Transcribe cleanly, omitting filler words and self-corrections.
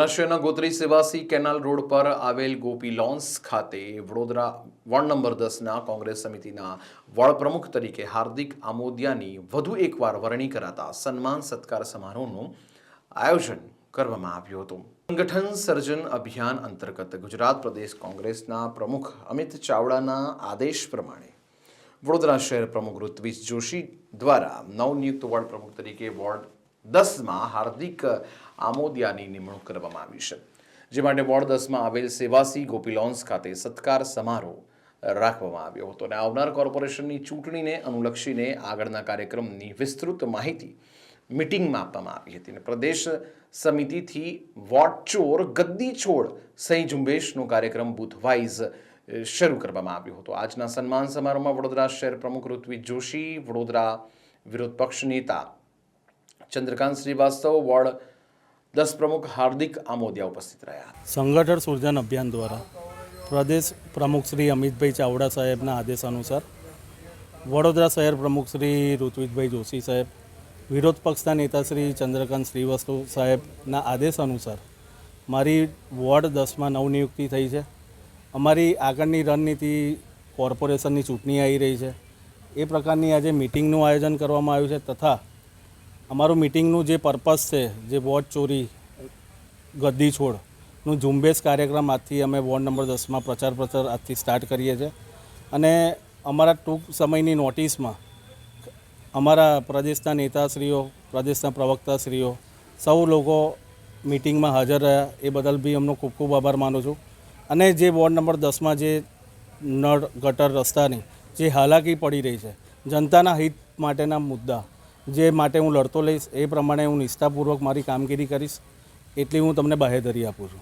વડોદરા શહેરના Gotri Sevasi canal road પર આવેલ ગોપી લોન્સ ખાતે વડોદરા વોર્ડ નંબર 10ના કોંગ્રેસ સમિતિના વોર્ડ પ્રમુખ તરીકે હાર્દિક આમોદિયાની વધુ એકવાર વરણી કરાતા સન્માન સત્કાર સમારોહનું આયોજન કરવામાં આવ્યું હતું। સંગઠન સર્જન અભિયાન અંતર્ગત ગુજરાત પ્રદેશ કોંગ્રેસના પ્રમુખ અમિત ચાવડાના આદેશ પ્રમાણે વડોદરા શહેર પ્રમુખ ઋત્વિજ જોશી દ્વારા નવનિયુક્ત વોર્ડ પ્રમુખ તરીકે વોર્ડ 10માં હાર્દિક આમોદિયાની નિમણૂક કરવામાં આવી છે, જે માટે વોર્ડ 10માં આવેલ સેવાસી ગોપી લોન્સ ખાતે સત્કાર સમારોહ રાખવામાં આવ્યો હતો અને આવનાર કોર્પોરેશનની ચૂંટણીને અનુલક્ષીને આગળના કાર્યક્રમની વિસ્તૃત માહિતી મીટિંગમાં આપવામાં આવી હતી અને પ્રદેશ સમિતિથી વોર્ડ ચોર ગદ્દી છોડ સહી ઝુંબેશનો કાર્યક્રમ બૂથ વાઇઝ શરૂ કરવામાં આવ્યો હતો। આજના સન્માન સમારોહમાં વડોદરા શહેર પ્રમુખ ઋત્વિજ જોશી, વડોદરા વિરોધ પક્ષ નેતા चंद्रकांत श्रीवास्तव, वॉर्ड 10 प्रमुख हार्दिक आमोदिया उपस्थित रहा। संगठन सृजन अभियान द्वारा प्रदेश प्रमुख श्री अमित भाई चावड़ा साहेबना आदेशानुसार वडोदरा शहर प्रमुख श्री ऋत्विज भाई जोशी साहेब, विरोध पक्षना नेता श्री चंद्रकांत श्रीवास्तव साहेबना आदेशानुसार मारी वॉर्ड 10 में नवनियुक्ति थई है। अमारी आगळनी रणनीति कॉर्पोरेशननी चूंटणी आई रही है, ए प्रकारनी आज मीटिंगनुं आयोजन करवामां आव्युं छे तथा अमारू मीटिंगनु जे पर्पज है जे वोट चोरी गद्दी छोड़नु झुंबेश कार्यक्रम आजथी अमे वोर्ड नंबर 10 में प्रचार आजथी स्टार्ट करीए छे अने अमारा टूंक समयनी नोटिस में अमारा प्रदेशना नेताश्रीओ, प्रदेशना प्रवक्ताश्रीओ सौ लोगों मीटिंग में हाजर रह्या, ए बदल भी अमनो खूब खूब आभार मानु छूं। अने जे वोर्ड नंबर 10 में जे नळ गटर रस्तानी जे हालाकी पड़ी रही है, जनताना हित माटेना मुद्दा जे माटे हूँ लड़तो लईश, ए प्रमाणे हूँ निष्ठापूर्वक मारी कामगीरी करीश, एटली हूँ तमने बाहेधरी आपूँ छूँ।